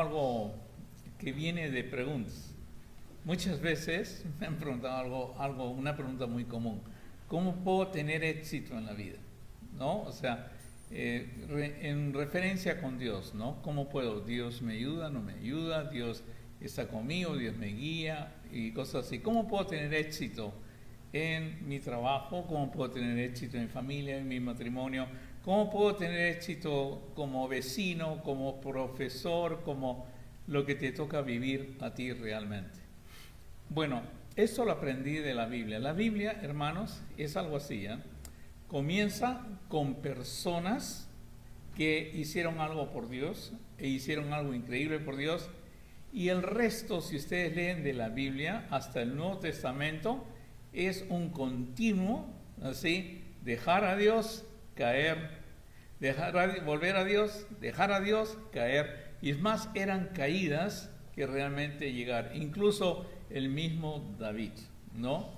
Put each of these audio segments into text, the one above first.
Algo que viene de preguntas. Muchas veces me han preguntado una pregunta muy común. ¿Cómo puedo tener éxito en la vida? ¿No? O sea, en referencia con Dios, ¿no? ¿Cómo puedo? ¿Dios me ayuda? ¿No me ayuda? ¿Dios está conmigo? ¿Dios me guía? Y cosas así. ¿Cómo puedo tener éxito en mi trabajo? ¿Cómo puedo tener éxito en mi familia, en mi matrimonio? ¿Cómo puedo tener éxito como vecino, como profesor, como lo que te toca vivir a ti realmente? Bueno, esto lo aprendí de la Biblia. La Biblia, hermanos, es algo así, ¿eh? Comienza con personas que hicieron algo por Dios e hicieron algo increíble por Dios, y el resto, si ustedes leen de la Biblia hasta el Nuevo Testamento, es un continuo, así, dejar a Dios, caer, volver a Dios, dejar a Dios, caer, y es más, eran caídas que realmente llegar. Incluso el mismo David, ¿no?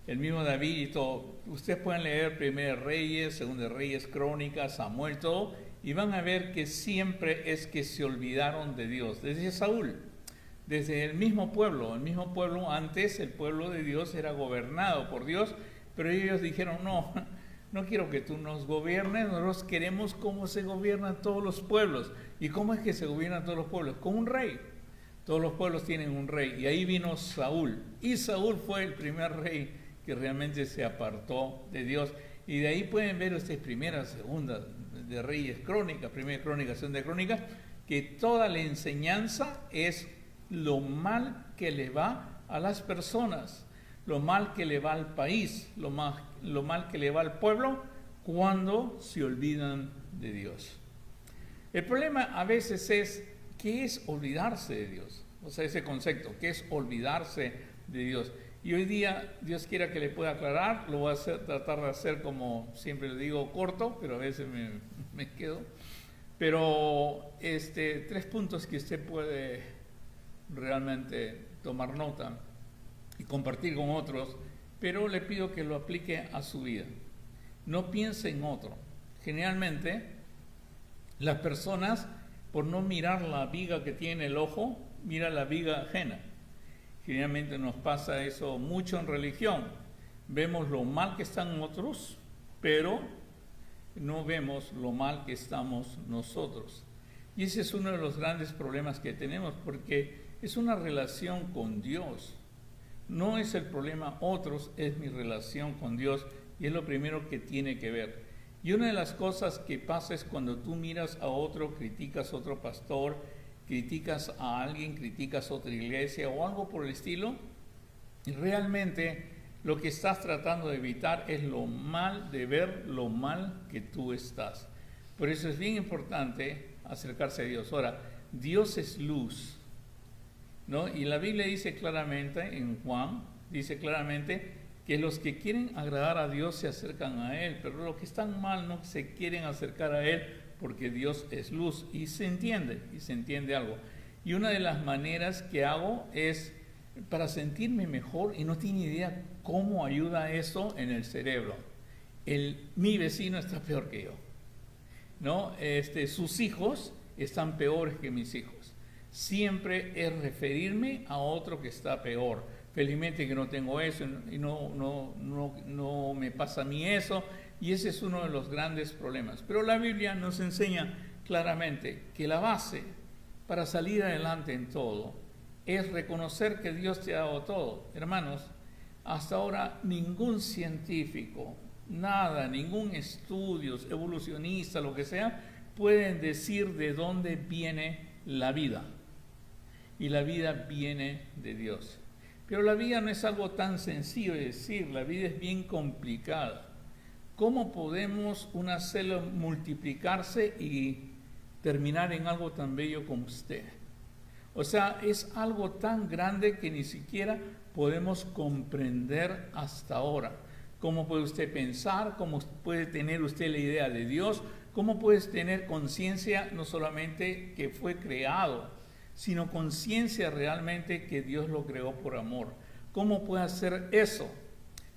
El mismo David y todo. Ustedes pueden leer 1 Reyes, 2 Reyes, Crónicas, Samuel, todo, y van a ver que siempre es que se olvidaron de Dios. Desde Saúl, desde el mismo pueblo antes, el pueblo de Dios era gobernado por Dios, pero ellos dijeron, no quiero que tú nos gobiernes, nosotros queremos cómo se gobiernan todos los pueblos. ¿Y cómo es que se gobiernan todos los pueblos? Con un rey. Todos los pueblos tienen un rey, y ahí vino Saúl, y Saúl fue el primer rey que realmente se apartó de Dios. Y de ahí pueden ver ustedes primera, segunda de Reyes, Crónicas, primera Crónica, segunda de Crónicas, que toda la enseñanza es lo mal que le va a las personas, lo mal que le va al país, lo mal que le va al pueblo cuando se olvidan de Dios. El problema a veces es, ¿qué es olvidarse de Dios? O sea, ese concepto, ¿qué es olvidarse de Dios? Y hoy día, Dios quiera que le pueda aclarar, lo voy a tratar de hacer como siempre le digo, corto, pero a veces me quedo. Pero 3 puntos que usted puede realmente tomar nota y compartir con otros, pero le pido que lo aplique a su vida. No piense en otro. Generalmente, las personas, por no mirar la viga que tiene el ojo, mira la viga ajena. Generalmente nos pasa eso mucho en religión. Vemos lo mal que están otros, pero no vemos lo mal que estamos nosotros. Y ese es uno de los grandes problemas que tenemos, porque es una relación con Dios. No es el problema otros, es mi relación con Dios, y es lo primero que tiene que ver. Y una de las cosas que pasa es cuando tú miras a otro, criticas a otro pastor, criticas a alguien, criticas a otra iglesia o algo por el estilo, y realmente lo que estás tratando de evitar es lo mal de ver lo mal que tú estás. Por eso es bien importante acercarse a Dios. Ahora, Dios es luz, ¿no? Y la Biblia dice claramente, en Juan, dice claramente que los que quieren agradar a Dios se acercan a Él, pero los que están mal no se quieren acercar a Él porque Dios es luz, y se entiende algo. Y una de las maneras que hago es para sentirme mejor, y no tiene idea cómo ayuda eso en el cerebro. Mi vecino está peor que yo, ¿no? Sus hijos están peores que mis hijos. Siempre es referirme a otro que está peor. Felizmente que no tengo eso y no me pasa a mí eso, y ese es uno de los grandes problemas. Pero la Biblia nos enseña claramente que la base para salir adelante en todo es reconocer que Dios te ha dado todo. Hermanos, hasta ahora ningún científico, ningún estudio evolucionista, lo que sea, pueden decir de dónde viene la vida. Y la vida viene de Dios. Pero la vida no es algo tan sencillo de decir, la vida es bien complicada. ¿Cómo podemos una célula multiplicarse y terminar en algo tan bello como usted? O sea, es algo tan grande que ni siquiera podemos comprender hasta ahora. ¿Cómo puede usted pensar? ¿Cómo puede tener usted la idea de Dios? ¿Cómo puedes tener conciencia no solamente que fue creado, sino conciencia realmente que Dios lo creó por amor? ¿Cómo puede hacer eso?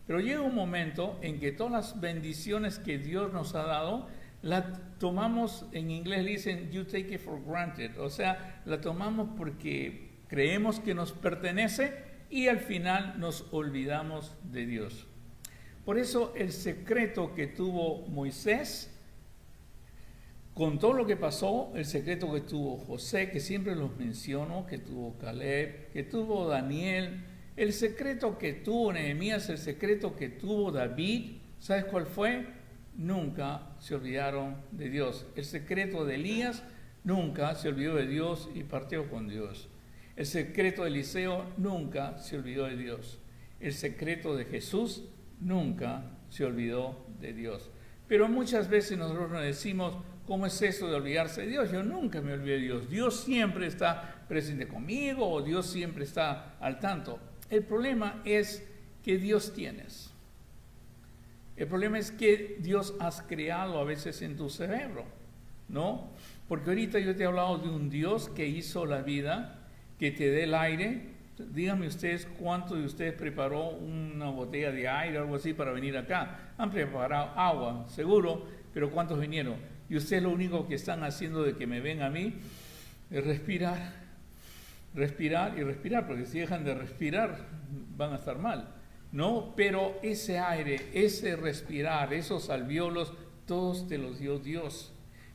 Pero llega un momento en que todas las bendiciones que Dios nos ha dado la tomamos, en inglés dicen, you take it for granted, o sea, la tomamos porque creemos que nos pertenece y al final nos olvidamos de Dios. Por eso el secreto que tuvo Moisés, con todo lo que pasó, el secreto que tuvo José, que siempre los menciono, que tuvo Caleb, que tuvo Daniel, el secreto que tuvo Nehemías, el secreto que tuvo David, ¿sabes cuál fue? Nunca se olvidaron de Dios. El secreto de Elías nunca se olvidó de Dios y partió con Dios. El secreto de Eliseo nunca se olvidó de Dios. El secreto de Jesús nunca se olvidó de Dios. Pero muchas veces nosotros nos decimos, ¿cómo es eso de olvidarse de Dios? Yo nunca me olvidé de Dios. Dios siempre está presente conmigo o Dios siempre está al tanto. El problema es que Dios tienes. El problema es que Dios has creado a veces en tu cerebro, ¿no? Porque ahorita yo te he hablado de un Dios que hizo la vida, que te dé el aire. Díganme ustedes cuánto de ustedes preparó una botella de aire o algo así para venir acá. Han preparado agua, seguro, pero ¿cuántos vinieron? Y ustedes lo único que están haciendo de que me ven a mí es respirar, respirar y respirar, porque si dejan de respirar van a estar mal, ¿no? Pero ese aire, ese respirar, esos alvéolos, todos te los dio Dios.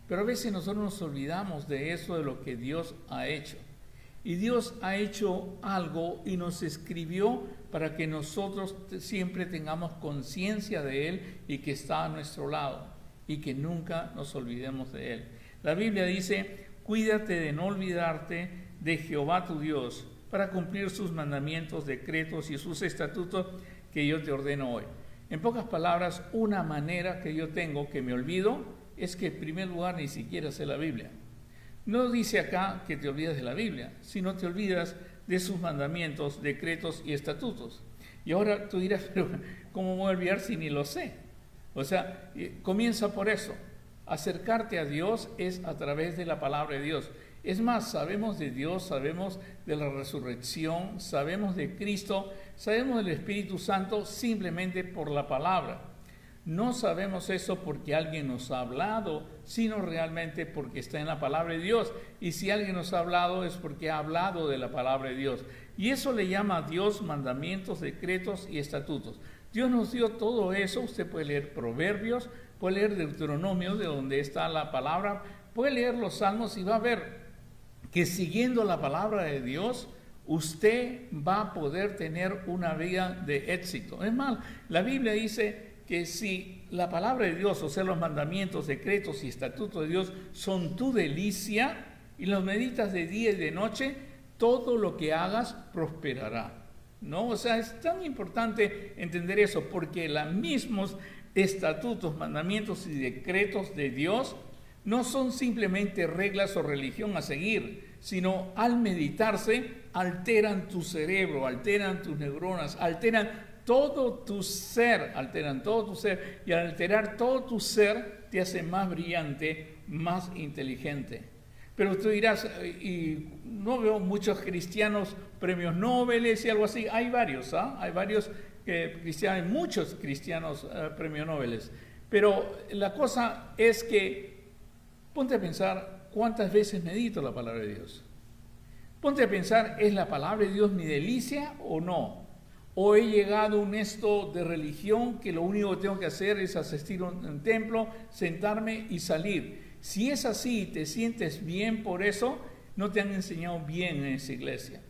Pero a veces nosotros nos olvidamos de eso, de lo que Dios ha hecho. Y Dios ha hecho algo y nos escribió para que nosotros siempre tengamos conciencia de Él y que está a nuestro lado y que nunca nos olvidemos de Él. La Biblia dice, cuídate de no olvidarte de Jehová tu Dios para cumplir sus mandamientos, decretos y sus estatutos que yo te ordeno hoy. En pocas palabras, una manera que yo tengo que me olvido es que en primer lugar ni siquiera sé la Biblia. No dice acá que te olvidas de la Biblia, sino te olvidas de sus mandamientos, decretos y estatutos. Y ahora tú dirás, pero ¿cómo me voy a olvidar si ni lo sé? O sea, comienza por eso. Acercarte a Dios es a través de la palabra de Dios. Es más, sabemos de Dios, sabemos de la resurrección, sabemos de Cristo, sabemos del Espíritu Santo simplemente por la palabra. No sabemos eso porque alguien nos ha hablado, sino realmente porque está en la palabra de Dios. Y si alguien nos ha hablado es porque ha hablado de la palabra de Dios. Y eso le llama a Dios mandamientos, decretos y estatutos. Dios nos dio todo eso. Usted puede leer Proverbios, puede leer Deuteronomio, de donde está la palabra, puede leer los Salmos y va a ver que siguiendo la palabra de Dios, usted va a poder tener una vida de éxito. Es más, la Biblia dice que si la palabra de Dios, o sea, los mandamientos, decretos y estatutos de Dios son tu delicia y los meditas de día y de noche, todo lo que hagas prosperará, ¿no? O sea, es tan importante entender eso porque los mismos estatutos, mandamientos y decretos de Dios no son simplemente reglas o religión a seguir, sino al meditarse alteran tu cerebro, alteran tus neuronas, alteran todo tu ser, y al alterar todo tu ser te hace más brillante, más inteligente. Pero tú dirás, y no veo muchos cristianos premios Nobel y algo así. Hay varios, hay varios cristianos, muchos cristianos premios Nobel. Pero la cosa es que ponte a pensar cuántas veces medito la palabra de Dios. Ponte a pensar, ¿es la palabra de Dios mi delicia o no? ¿O he llegado a un esto de religión que lo único que tengo que hacer es asistir a un templo, sentarme y salir? Si es así y te sientes bien por eso, no te han enseñado bien en esa iglesia.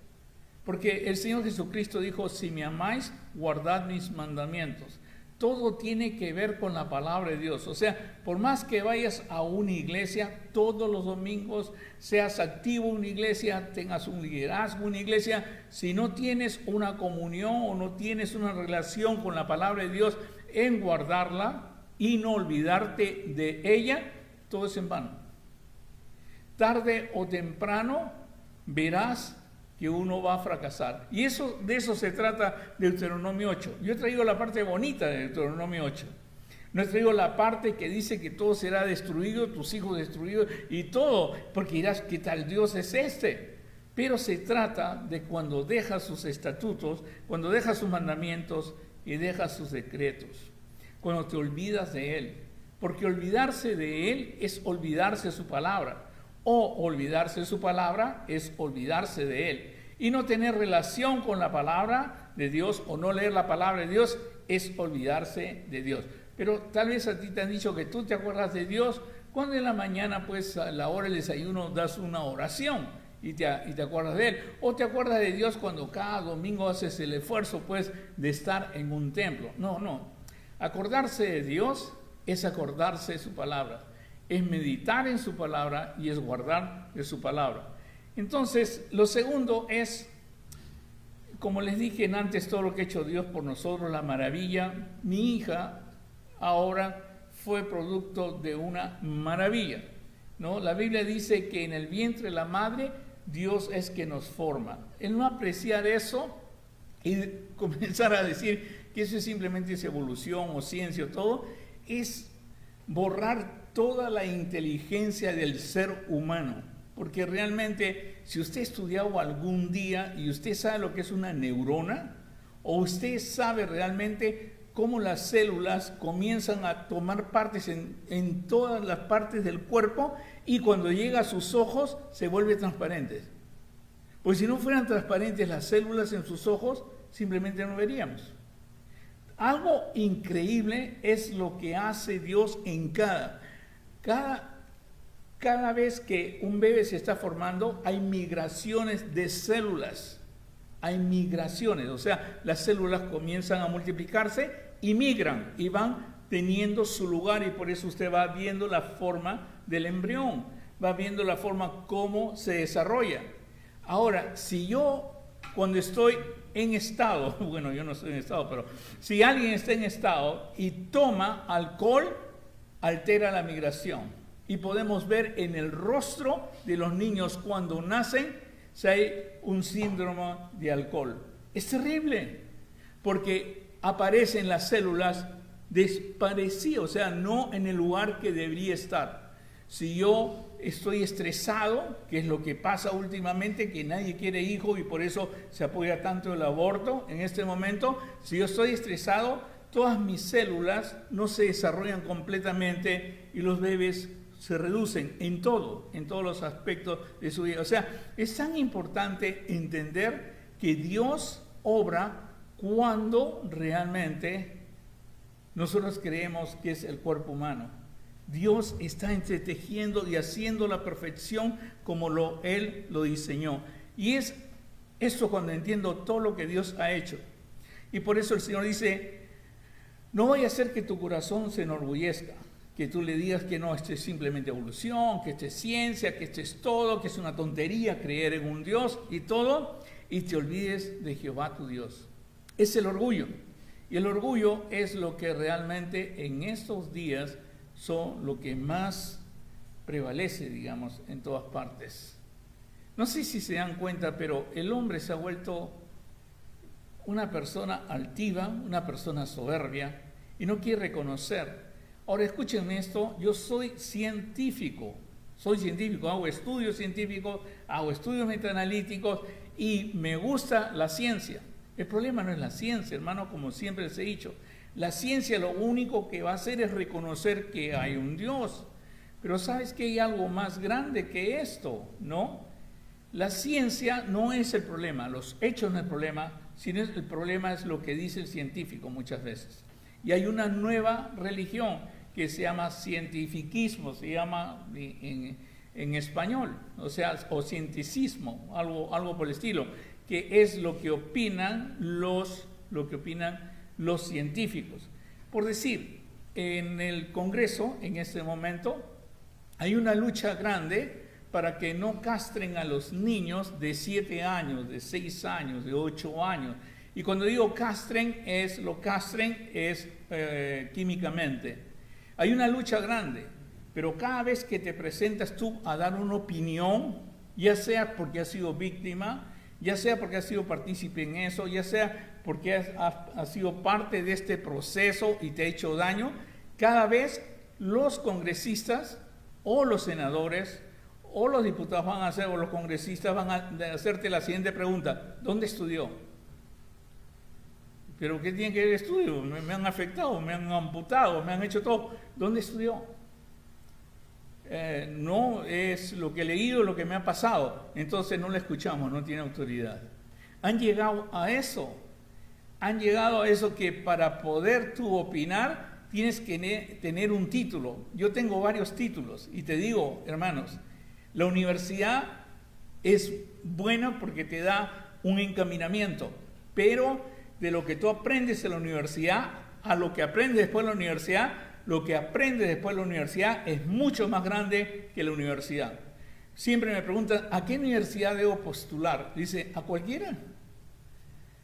Porque el Señor Jesucristo dijo, si me amáis, guardad mis mandamientos. Todo tiene que ver con la palabra de Dios. O sea, por más que vayas a una iglesia todos los domingos, seas activo en una iglesia, tengas un liderazgo en una iglesia, si no tienes una comunión o no tienes una relación con la palabra de Dios en guardarla y no olvidarte de ella, todo es en vano. Tarde o temprano verás que uno va a fracasar. Y de eso se trata Deuteronomio 8. Yo he traído la parte bonita de Deuteronomio 8. No he traído la parte que dice que todo será destruido, tus hijos destruidos y todo, porque dirás, ¿qué tal Dios es este? Pero se trata de cuando dejas sus estatutos, cuando dejas sus mandamientos y dejas sus decretos, cuando te olvidas de Él, porque olvidarse de Él es olvidarse de su palabra, o olvidarse de su palabra es olvidarse de Él. Y no tener relación con la palabra de Dios o no leer la palabra de Dios es olvidarse de Dios. Pero tal vez a ti te han dicho que tú te acuerdas de Dios cuando en la mañana, pues a la hora del desayuno das una oración y te acuerdas de Él. O te acuerdas de Dios cuando cada domingo haces el esfuerzo, pues, de estar en un templo. No. Acordarse de Dios es acordarse de su palabra. Es meditar en su palabra y es guardar de su palabra. Entonces, lo segundo es, como les dije antes, todo lo que ha hecho Dios por nosotros, la maravilla. Mi hija ahora fue producto de una maravilla, ¿no? La Biblia dice que en el vientre de la madre Dios es que nos forma. El no apreciar eso y comenzar a decir que eso es simplemente evolución o ciencia o todo, es borrar toda la inteligencia del ser humano. Porque realmente, si usted ha estudiado algún día y usted sabe lo que es una neurona, o usted sabe realmente cómo las células comienzan a tomar partes en todas las partes del cuerpo y cuando llega a sus ojos se vuelve transparente. Pues si no fueran transparentes las células en sus ojos, simplemente no veríamos. Algo increíble es lo que hace Dios en cada vez que un bebé se está formando, hay migraciones de células. Hay migraciones, o sea, las células comienzan a multiplicarse y migran y van teniendo su lugar, y por eso usted va viendo la forma del embrión, va viendo la forma cómo se desarrolla. Ahora, si yo cuando estoy en estado, bueno, yo no estoy en estado, pero si alguien está en estado y toma alcohol, altera la migración. Y podemos ver en el rostro de los niños cuando nacen si hay un síndrome de alcohol. Es terrible, porque aparecen las células desparecidas, o sea, no en el lugar que debería estar. Si yo estoy estresado, que es lo que pasa últimamente, que nadie quiere hijo y por eso se apoya tanto el aborto en este momento, si yo estoy estresado, todas mis células no se desarrollan completamente y los bebés se reducen en todos los aspectos de su vida. O sea, es tan importante entender que Dios obra cuando realmente nosotros creemos que es el cuerpo humano. Dios está entretejiendo y haciendo la perfección como Él lo diseñó. Y es esto cuando entiendo todo lo que Dios ha hecho. Y por eso el Señor dice, no vaya a hacer que tu corazón se enorgullezca, que tú le digas que no, esto es simplemente evolución, que esto es ciencia, que esto es todo, que es una tontería creer en un Dios y todo, y te olvides de Jehová tu Dios. Es el orgullo. Y el orgullo es lo que realmente en estos días son lo que más prevalece, digamos, en todas partes. No sé si se dan cuenta, pero el hombre se ha vuelto una persona altiva, una persona soberbia, y no quiere reconocer. Ahora escúchenme esto, yo soy científico, hago estudios científicos, hago estudios metaanalíticos y me gusta la ciencia. El problema no es la ciencia, hermano, como siempre les he dicho. La ciencia lo único que va a hacer es reconocer que hay un Dios. Pero ¿sabes que hay algo más grande que esto? ¿No? La ciencia no es el problema, los hechos no es el problema, sino el problema es lo que dice el científico muchas veces. Y hay una nueva religión que se llama cientificismo, se llama en español, o sea, o cienticismo, algo por el estilo, que es lo que opinan los científicos. Por decir, en el Congreso, en este momento, hay una lucha grande para que no castren a los niños de 7 años, de 6 años, de 8 años. Y cuando digo castren es químicamente. Hay una lucha grande, pero cada vez que te presentas tú a dar una opinión, ya sea porque has sido víctima, ya sea porque has sido partícipe en eso, ya sea porque has sido parte de este proceso y te ha hecho daño, cada vez los congresistas o los senadores o los diputados van a hacer, o los congresistas van a hacerte la siguiente pregunta: ¿dónde estudió? ¿Pero qué tiene que ver el estudio? Me han afectado, me han amputado, me han hecho todo. ¿Dónde estudió? No es lo que he leído, lo que me ha pasado. Entonces no le escuchamos, no tiene autoridad. Han llegado a eso. Han llegado a eso que para poder tú opinar tienes que tener un título. Yo tengo varios títulos y te digo, hermanos, la universidad es buena porque te da un encaminamiento, pero de lo que tú aprendes en la universidad a lo que aprendes después de la universidad, lo que aprendes después de la universidad es mucho más grande que la universidad. Siempre me preguntan, ¿a qué universidad debo postular? Dice, a cualquiera.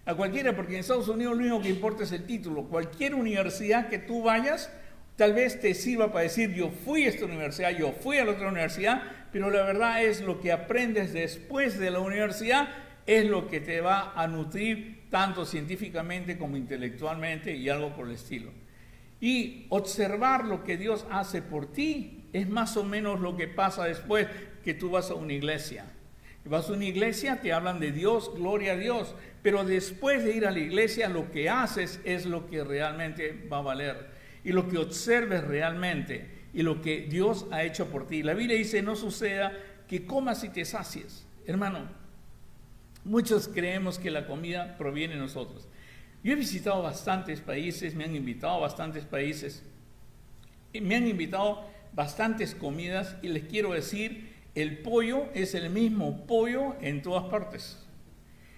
A cualquiera, porque en Estados Unidos lo único que importa es el título. Cualquier universidad que tú vayas, tal vez te sirva para decir, yo fui a esta universidad, yo fui a la otra universidad, pero la verdad es lo que aprendes después de la universidad es lo que te va a nutrir tanto científicamente como intelectualmente y algo por el estilo. Y observar lo que Dios hace por ti es más o menos lo que pasa después que tú vas a una iglesia. Vas a una iglesia, te hablan de Dios, gloria a Dios, pero después de ir a la iglesia lo que haces es lo que realmente va a valer y lo que observes realmente y lo que Dios ha hecho por ti. La Biblia dice, no suceda que comas y te sacies. Hermano, muchos creemos que la comida proviene de nosotros. Yo he visitado bastantes países, me han invitado a bastantes países, y me han invitado bastantes comidas y les quiero decir, el pollo es el mismo pollo en todas partes.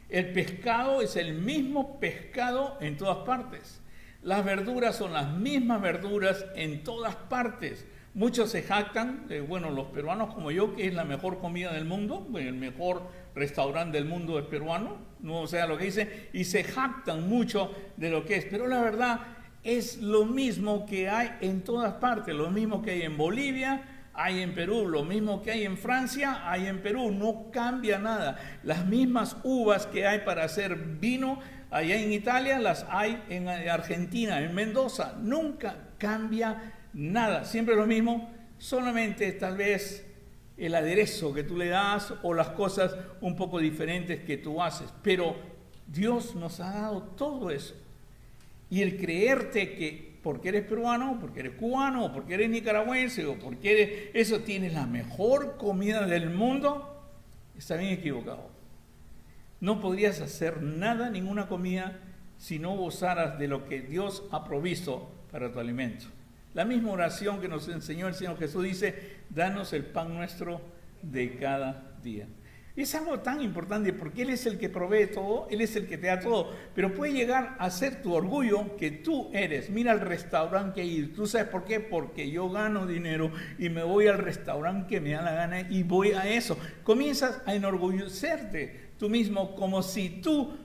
El pescado es el mismo pescado en todas partes. Las verduras son las mismas verduras en todas partes. Muchos se jactan, bueno, los peruanos como yo, que es la mejor comida del mundo, el mejor restaurante del mundo es peruano, no, o sea, lo que dicen, y se jactan mucho de lo que es, pero la verdad es lo mismo que hay en todas partes, lo mismo que hay en Bolivia, hay en Perú, lo mismo que hay en Francia, hay en Perú, no cambia nada. Las mismas uvas que hay para hacer vino allá en Italia, las hay en Argentina, en Mendoza, nunca cambia nada, siempre lo mismo, solamente tal vez el aderezo que tú le das o las cosas un poco diferentes que tú haces, pero Dios nos ha dado todo eso. Y el creerte que porque eres peruano, porque eres cubano, o porque eres nicaragüense, o porque eres eso, tienes la mejor comida del mundo, está bien equivocado. No podrías hacer nada, ninguna comida, si no gozaras de lo que Dios ha provisto para tu alimento. La misma oración que nos enseñó el Señor Jesús dice, danos el pan nuestro de cada día. Es algo tan importante porque Él es el que provee todo, Él es el que te da todo, pero puede llegar a ser tu orgullo que tú eres. Mira el restaurante que hay, ¿tú sabes por qué? Porque yo gano dinero y me voy al restaurante que me da la gana y voy a eso. Comienzas a enorgullecerte tú mismo como si tú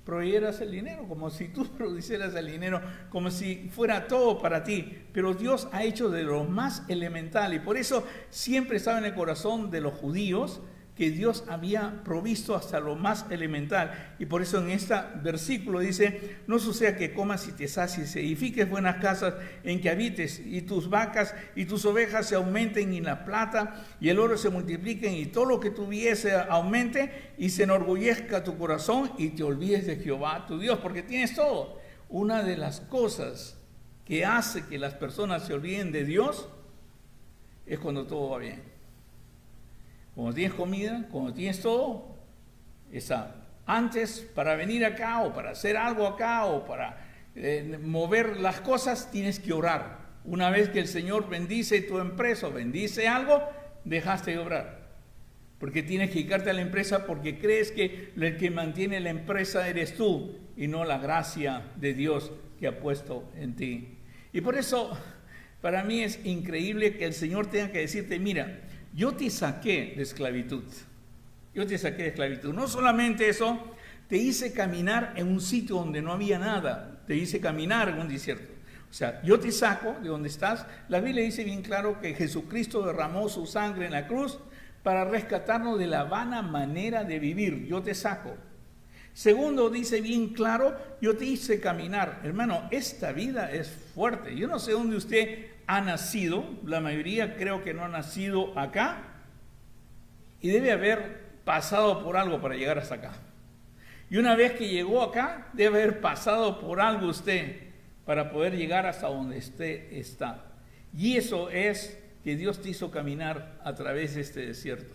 proveyeras el dinero, como si tú produjeras el dinero, como si fuera todo para ti, pero Dios ha hecho de lo más elemental y por eso siempre estaba en el corazón de los judíos que Dios había provisto hasta lo más elemental. Y por eso en este versículo dice, no suceda que comas y te sacies, edifiques buenas casas en que habites, y tus vacas y tus ovejas se aumenten, y la plata y el oro se multipliquen, y todo lo que tuviese aumente, y se enorgullezca tu corazón, y te olvides de Jehová tu Dios, porque tienes todo. Una de las cosas que hace que las personas se olviden de Dios es cuando todo va bien. Cuando tienes comida, cuando tienes todo, antes para venir acá o para hacer algo acá o para mover las cosas, tienes que orar. Una vez que el Señor bendice tu empresa o bendice algo, dejaste de orar. Porque tienes que dedicarte a la empresa porque crees que el que mantiene la empresa eres tú y no la gracia de Dios que ha puesto en ti. Y por eso, para mí es increíble que el Señor tenga que decirte, mira, yo te saqué de esclavitud. Yo te saqué de esclavitud. No solamente eso, te hice caminar en un sitio donde no había nada. Te hice caminar en un desierto. O sea, yo te saco de donde estás. La Biblia dice bien claro que Jesucristo derramó su sangre en la cruz para rescatarnos de la vana manera de vivir. Yo te saco. Segundo, dice bien claro, yo te hice caminar. Hermano, esta vida es fuerte. Yo no sé dónde usted ha nacido, la mayoría creo que no ha nacido acá y debe haber pasado por algo para llegar hasta acá. Y una vez que llegó acá, debe haber pasado por algo usted para poder llegar hasta donde usted está. Y eso es que Dios te hizo caminar a través de este desierto.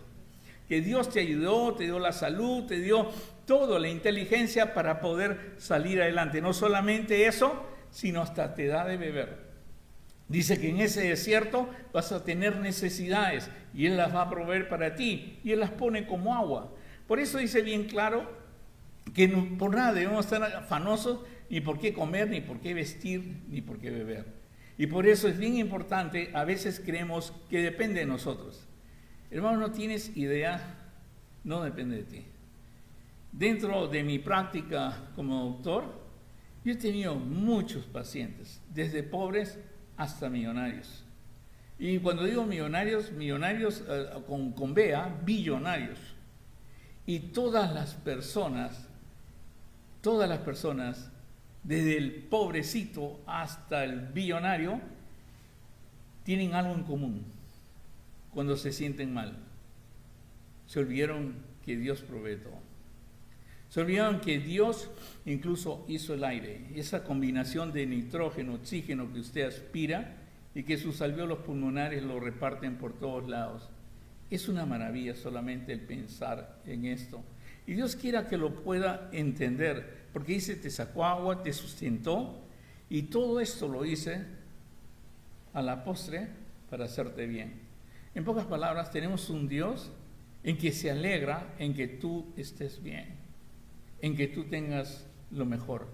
Que Dios te ayudó, te dio la salud, te dio toda la inteligencia para poder salir adelante. No solamente eso, sino hasta te da de beber. Dice que en ese desierto vas a tener necesidades y Él las va a proveer para ti y Él las pone como agua. Por eso dice bien claro que no, por nada debemos estar afanosos, ni por qué comer, ni por qué vestir, ni por qué beber. Y por eso es bien importante, a veces creemos que depende de nosotros. Hermano, no tienes idea, no depende de ti. Dentro de mi práctica como doctor, yo he tenido muchos pacientes, desde pobres hasta millonarios. Y cuando digo millonarios, con BA, billonarios. Y todas las personas, desde el pobrecito hasta el billonario, tienen algo en común cuando se sienten mal. Se olvidaron que Dios provee todo. Se olvidaron que Dios incluso hizo el aire, esa combinación de nitrógeno, oxígeno que usted aspira y que sus alvéolos pulmonares lo reparten por todos lados. Es una maravilla solamente el pensar en esto. Y Dios quiera que lo pueda entender, porque dice, te sacó agua, te sustentó, y todo esto lo hice a la postre para hacerte bien. En pocas palabras, tenemos un Dios en que se alegra en que tú estés bien, en que tú tengas lo mejor.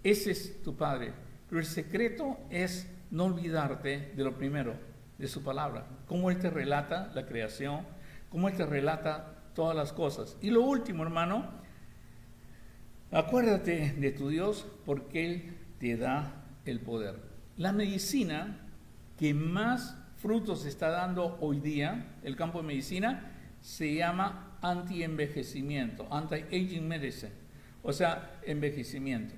Ese es tu Padre. Pero el secreto es no olvidarte de lo primero, de su palabra. Cómo Él te relata la creación, cómo Él te relata todas las cosas. Y lo último, hermano, acuérdate de tu Dios porque Él te da el poder. La medicina que más frutos está dando hoy día, el campo de medicina, se llama anti-envejecimiento, anti-aging medicine, o sea, envejecimiento.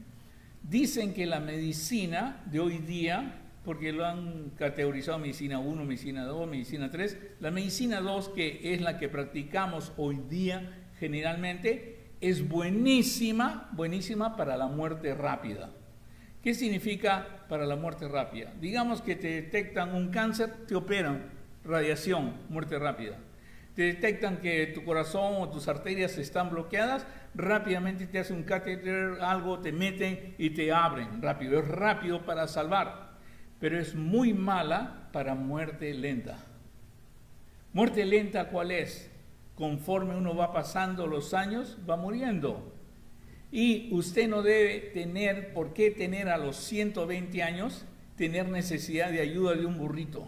Dicen que la medicina de hoy día, porque lo han categorizado medicina 1, medicina 2, medicina 3, la medicina 2, que es la que practicamos hoy día generalmente, es buenísima para la muerte rápida. ¿Qué significa para la muerte rápida? Digamos que te detectan un cáncer, te operan, radiación, muerte rápida. Te detectan que tu corazón o tus arterias están bloqueadas, rápidamente te hacen un catéter, algo, te meten y te abren rápido. Es rápido para salvar, pero es muy mala para muerte lenta. ¿Muerte lenta cuál es? Conforme uno va pasando los años, va muriendo. Y usted no debe tener, ¿por qué tener a los 120 años, tener necesidad de ayuda de un burrito?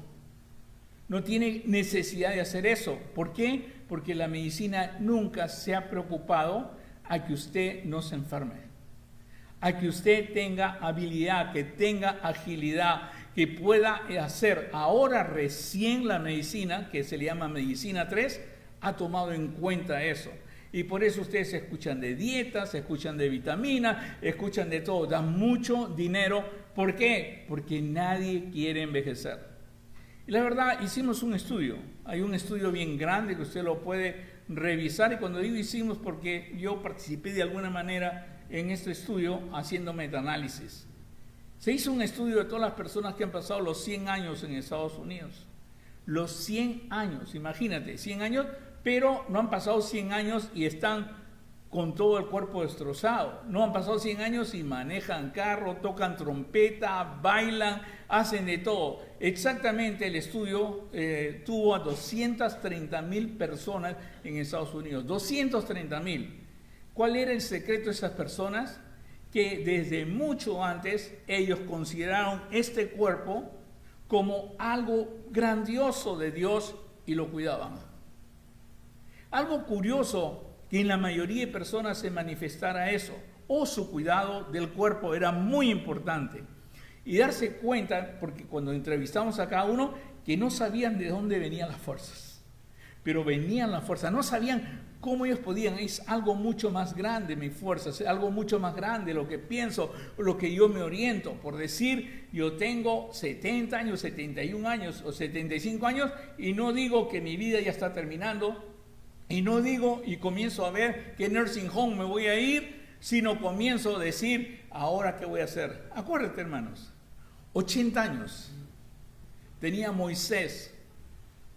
No tiene necesidad de hacer eso. ¿Por qué? Porque la medicina nunca se ha preocupado a que usted no se enferme, a que usted tenga habilidad, que tenga agilidad, que pueda hacer. Ahora recién la medicina, que se le llama medicina 3, ha tomado en cuenta eso. Y por eso ustedes se escuchan de dietas, se escuchan de vitaminas, escuchan de todo, dan mucho dinero. ¿Por qué? Porque nadie quiere envejecer. Y la verdad, hicimos un estudio. Hay un estudio bien grande que usted lo puede revisar. Y cuando digo hicimos, porque yo participé de alguna manera en este estudio haciendo metaanálisis. Se hizo un estudio de todas las personas que han pasado los 100 años en Estados Unidos. Los 100 años, imagínate, 100 años, pero no han pasado 100 años y están con todo el cuerpo destrozado. No han pasado 100 años y manejan carro, tocan trompeta, bailan, hacen de todo. Exactamente el estudio tuvo a 230,000 personas en Estados Unidos. 230,000. ¿Cuál era el secreto de esas personas? Que desde mucho antes ellos consideraron este cuerpo como algo grandioso de Dios y lo cuidaban. Algo curioso que en la mayoría de personas se manifestara eso, o su cuidado del cuerpo era muy importante. Y darse cuenta, porque cuando entrevistamos a cada uno, que no sabían de dónde venían las fuerzas, pero venían las fuerzas, no sabían cómo ellos podían, es algo mucho más grande mi fuerza, es algo mucho más grande lo que pienso, lo que yo me oriento. Por decir, yo tengo 70 años, 71 años o 75 años y no digo que mi vida ya está terminando y no digo y comienzo a ver qué nursing home me voy a ir sino comienzo a decir, ¿ahora qué voy a hacer? Acuérdate, hermanos, 80 años tenía Moisés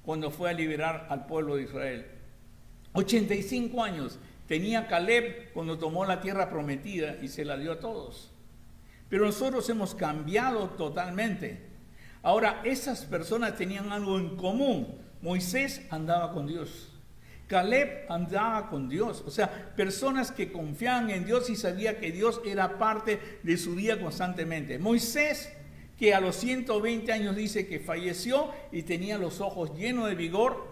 cuando fue a liberar al pueblo de Israel. 85 años tenía Caleb cuando tomó la tierra prometida y se la dio a todos. Pero nosotros hemos cambiado totalmente. Ahora, esas personas tenían algo en común. Moisés andaba con Dios. Caleb andaba con Dios. O sea, personas que confiaban en Dios y sabían que Dios era parte de su vida constantemente. Moisés, que a los 120 años dice que falleció y tenía los ojos llenos de vigor,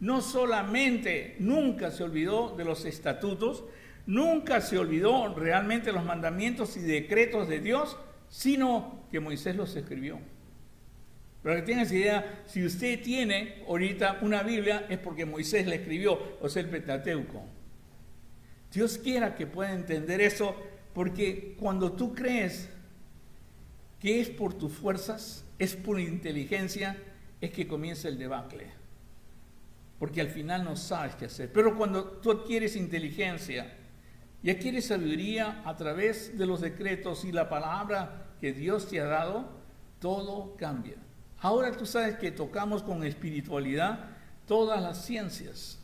no solamente nunca se olvidó de los estatutos, nunca se olvidó realmente los mandamientos y decretos de Dios, sino que Moisés los escribió. Para que tengan idea, si usted tiene ahorita una Biblia, es porque Moisés la escribió, o sea, el Pentateuco. Dios quiera que pueda entender eso, porque cuando tú crees que es por tus fuerzas, es por inteligencia, es que comienza el debacle. Porque al final no sabes qué hacer. Pero cuando tú adquieres inteligencia y adquieres sabiduría a través de los decretos y la palabra que Dios te ha dado, todo cambia. Ahora tú sabes que tocamos con espiritualidad todas las ciencias.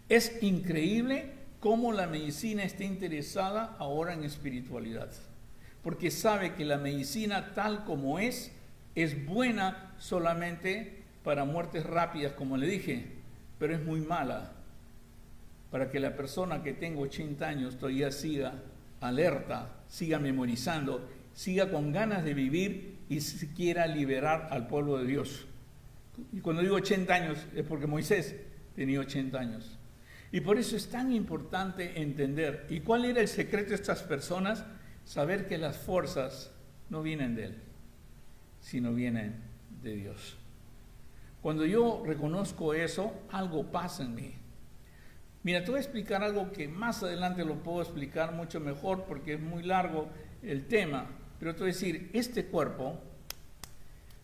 Es increíble cómo la medicina está interesada ahora en espiritualidad. Porque sabe que la medicina tal como es buena solamente para muertes rápidas, como le dije, pero es muy mala para que la persona que tenga 80 años todavía siga alerta, siga memorizando, siga con ganas de vivir y se quiera liberar al pueblo de Dios. Y cuando digo 80 años es porque Moisés tenía 80 años. Y por eso es tan importante entender. ¿Y cuál era el secreto de estas personas? Saber que las fuerzas no vienen de él, sino vienen de Dios. Cuando yo reconozco eso, algo pasa en mí. Mira, te voy a explicar algo que más adelante lo puedo explicar mucho mejor porque es muy largo el tema. Pero te voy a decir, este cuerpo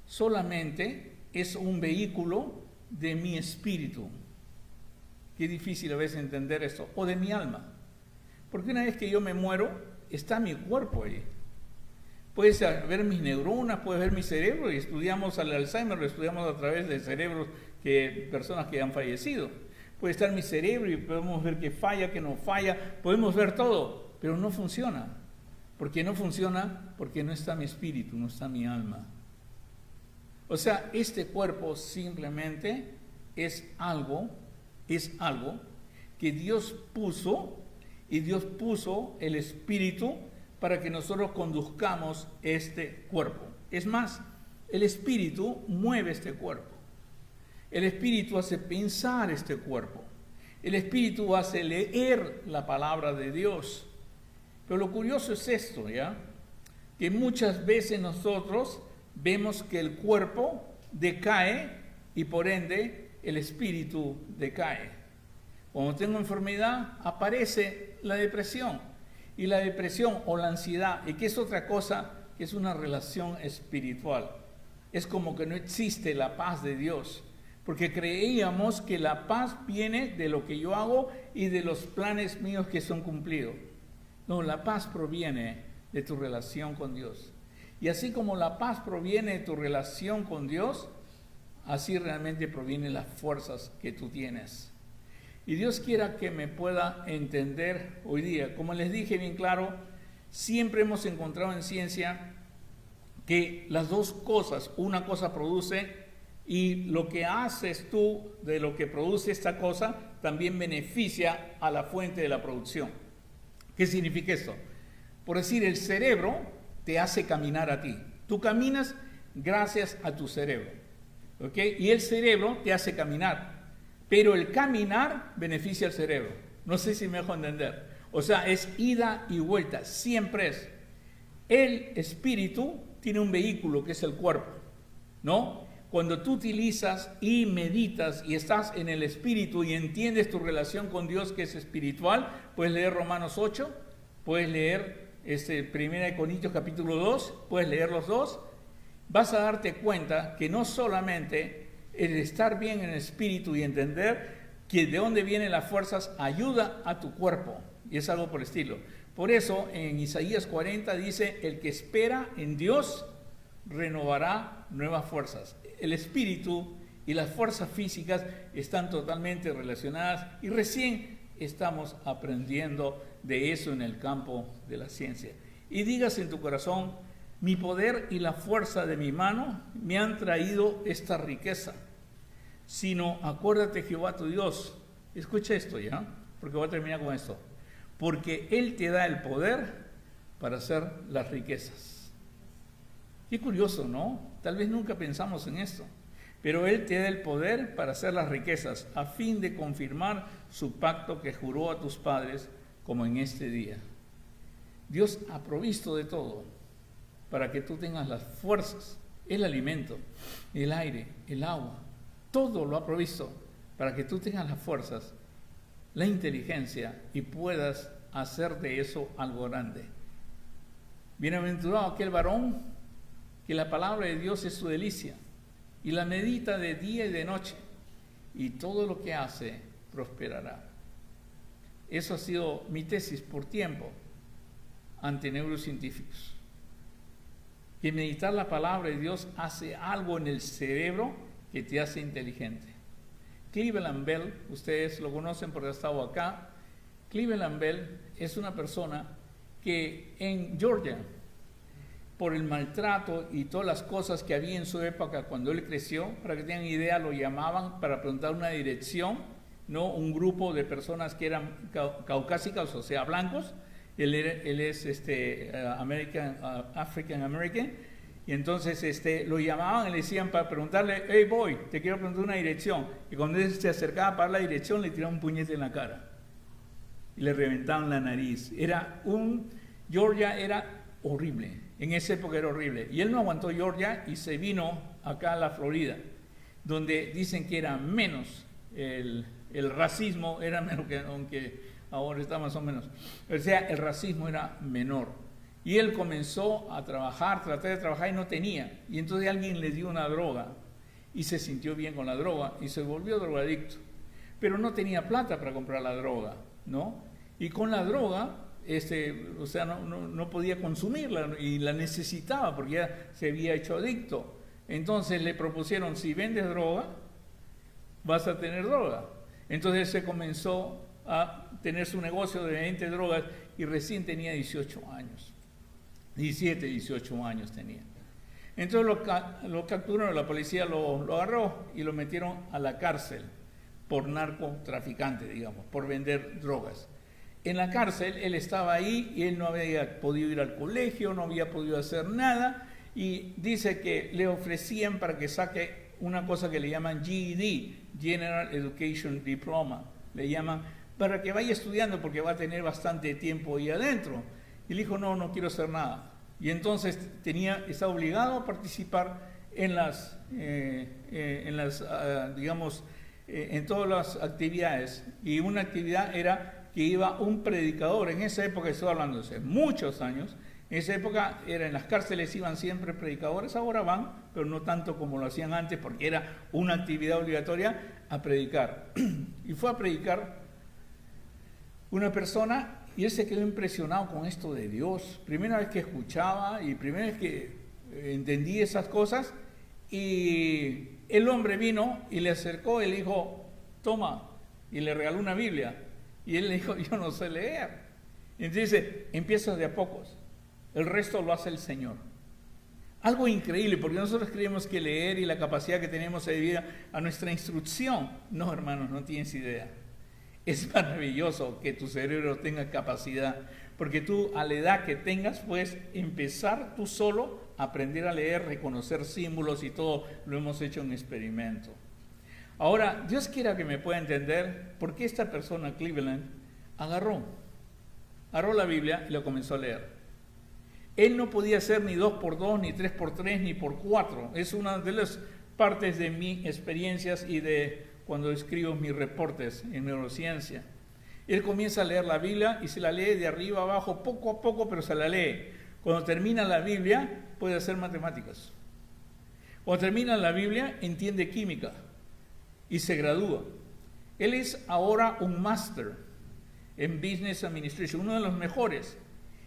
solamente es un vehículo de mi espíritu. Qué difícil a veces entender esto. O de mi alma. Porque una vez que yo me muero, está mi cuerpo ahí. Puedes ver mis neuronas, puedes ver mi cerebro, y estudiamos al Alzheimer, lo estudiamos a través de cerebros de personas que han fallecido. Puede estar mi cerebro y podemos ver que falla, que no falla, podemos ver todo, pero no funciona. ¿Por qué no funciona? Porque no está mi espíritu, no está mi alma. O sea, este cuerpo simplemente es algo que Dios puso, y Dios puso el espíritu para que nosotros conduzcamos este cuerpo. Es más, el espíritu mueve este cuerpo. El espíritu hace pensar este cuerpo. El espíritu hace leer la palabra de Dios. Pero lo curioso es esto, ¿ya? Que muchas veces nosotros vemos que el cuerpo decae y por ende el espíritu decae. Cuando tengo enfermedad aparece la depresión. Y la depresión o la ansiedad, y que es otra cosa, que es una relación espiritual. Es como que no existe la paz de Dios, porque creíamos que la paz viene de lo que yo hago y de los planes míos que son cumplidos. No, la paz proviene de tu relación con Dios. Y así como la paz proviene de tu relación con Dios, así realmente provienen las fuerzas que tú tienes. Y Dios quiera que me pueda entender hoy día. Como les dije bien claro, siempre hemos encontrado en ciencia que las dos cosas, una cosa produce y lo que haces tú de lo que produce esta cosa también beneficia a la fuente de la producción. ¿Qué significa esto? Por decir, el cerebro te hace caminar a ti. Tú caminas gracias a tu cerebro, ¿ok? Y el cerebro te hace caminar. Pero el caminar beneficia al cerebro. No sé si me dejo entender. O sea, es ida y vuelta. Siempre es. El espíritu tiene un vehículo que es el cuerpo, ¿no? Cuando tú utilizas y meditas y estás en el espíritu y entiendes tu relación con Dios que es espiritual, puedes leer Romanos 8, puedes leer 1 Corintios capítulo 2, puedes leer los dos. Vas a darte cuenta que no solamente el estar bien en el espíritu y entender que de dónde vienen las fuerzas ayuda a tu cuerpo, y es algo por el estilo. Por eso en Isaías 40 dice, el que espera en Dios renovará nuevas fuerzas. El espíritu y las fuerzas físicas están totalmente relacionadas y recién estamos aprendiendo de eso en el campo de la ciencia. Y digas en tu corazón, mi poder y la fuerza de mi mano me han traído esta riqueza. Sino acuérdate Jehová tu Dios. Escucha esto ya, porque voy a terminar con esto. Porque Él te da el poder para hacer las riquezas. Qué curioso, ¿no? Tal vez nunca pensamos en esto. Pero Él te da el poder para hacer las riquezas, a fin de confirmar su pacto que juró a tus padres, como en este día. Dios ha provisto de todo para que tú tengas las fuerzas, el alimento, el aire, el agua. Todo lo ha provisto para que tú tengas las fuerzas, la inteligencia y puedas hacer de eso algo grande. Bienaventurado aquel varón que la palabra de Dios es su delicia y la medita de día y de noche, y todo lo que hace prosperará. Eso ha sido mi tesis por tiempo ante neurocientíficos. Que meditar la palabra de Dios hace algo en el cerebro que te hace inteligente. Cleveland Bell, ustedes lo conocen porque ha estado acá. Cleveland Bell es una persona que en Georgia, por el maltrato y todas las cosas que había en su época cuando él creció, para que tengan idea, lo llamaban para preguntar una dirección, ¿no? Un grupo de personas que eran caucásicas, o sea, blancos. Él es African American, y entonces lo llamaban y le decían para preguntarle, hey boy, te quiero preguntar una dirección. Y cuando él se acercaba para la dirección, le tiraban un puñete en la cara y le reventaban la nariz. Georgia era horrible, en esa época era horrible. Y él no aguantó Georgia y se vino acá a la Florida, donde dicen que era menos, el racismo era menos que, aunque ahora está más o menos. O sea, el racismo era menor. Y él comenzó a trabajar, tratar de trabajar y no tenía. Y entonces alguien le dio una droga y se sintió bien con la droga y se volvió drogadicto. Pero no tenía plata para comprar la droga, ¿no? Y con la droga, o sea, no podía consumirla y la necesitaba porque ya se había hecho adicto. Entonces le propusieron, si vendes droga, vas a tener droga. Entonces se comenzó a tener su negocio de venta de drogas y recién tenía 18 años. 17, 18 años tenía. Entonces lo capturaron, la policía lo agarró y lo metieron a la cárcel por narcotraficante, digamos, por vender drogas. En la cárcel él estaba ahí y él no había podido ir al colegio, no había podido hacer nada, y dice que le ofrecían para que saque una cosa que le llaman GED, General Education Diploma, le llaman, para que vaya estudiando porque va a tener bastante tiempo ahí adentro. Y le dijo, no quiero hacer nada. Y entonces estaba obligado a participar en en todas las actividades. Y una actividad era que iba un predicador. En esa época, estoy hablando de hace muchos años, en esa época en las cárceles iban siempre predicadores, ahora van, pero no tanto como lo hacían antes, porque era una actividad obligatoria a predicar. Y fue a predicar una persona y él se quedó impresionado con esto de Dios. Primera vez que escuchaba y primera vez que entendí esas cosas, y el hombre vino y le acercó y le dijo, toma, y le regaló una Biblia. Y él le dijo, yo no sé leer. Y entonces dice, empieza de a pocos, el resto lo hace el Señor. Algo increíble, porque nosotros creemos que leer y la capacidad que tenemos se debe a nuestra instrucción. No, hermanos, no tienes idea. Es maravilloso que tu cerebro tenga capacidad, porque tú a la edad que tengas puedes empezar tú solo a aprender a leer, reconocer símbolos y todo. Lo hemos hecho en experimento. Ahora, Dios quiera que me pueda entender por qué esta persona, Cleveland, agarró la Biblia y lo comenzó a leer. Él no podía hacer ni 2x2, ni 3x3, ni por 4. Es una de las partes de mis experiencias y de cuando escribo mis reportes en neurociencia. Él comienza a leer la Biblia y se la lee de arriba abajo, poco a poco, pero se la lee. Cuando termina la Biblia, puede hacer matemáticas. Cuando termina la Biblia, entiende química y se gradúa. Él es ahora un máster en Business Administration, uno de los mejores.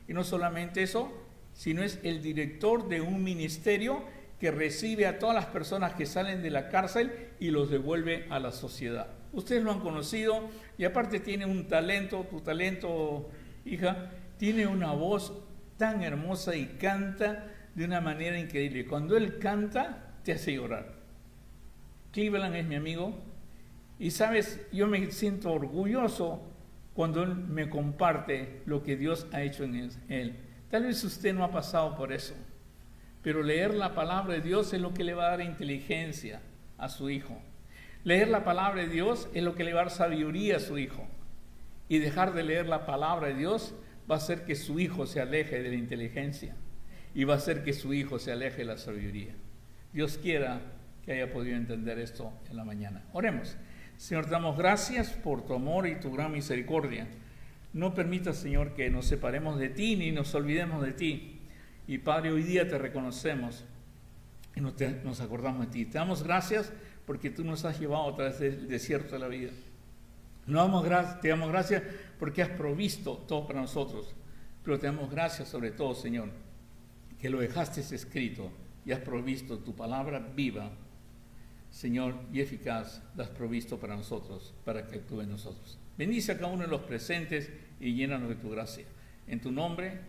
Y no solamente eso, sino es el director de un ministerio que recibe a todas las personas que salen de la cárcel y los devuelve a la sociedad. Ustedes lo han conocido y aparte tiene un talento, tu talento, hija, tiene una voz tan hermosa y canta de una manera increíble. Cuando él canta, te hace llorar. Cleveland es mi amigo y sabes, yo me siento orgulloso cuando él me comparte lo que Dios ha hecho en él. Tal vez usted no ha pasado por eso, pero leer la palabra de Dios es lo que le va a dar inteligencia a su hijo. Leer la palabra de Dios es lo que le va a dar sabiduría a su hijo. Y dejar de leer la palabra de Dios va a hacer que su hijo se aleje de la inteligencia y va a hacer que su hijo se aleje de la sabiduría. Dios quiera que haya podido entender esto en la mañana. Oremos. Señor, te damos gracias por tu amor y tu gran misericordia. No permitas, Señor, que nos separemos de ti ni nos olvidemos de ti. Y Padre, hoy día te reconocemos y nos acordamos de ti. Te damos gracias porque tú nos has llevado a través del desierto de la vida. Te damos gracias porque has provisto todo para nosotros. Pero te damos gracias sobre todo, Señor, que lo dejaste escrito y has provisto tu palabra viva, Señor, y eficaz, la has provisto para nosotros, para que actúe en nosotros. Bendice a cada uno de los presentes y llénanos de tu gracia. En tu nombre.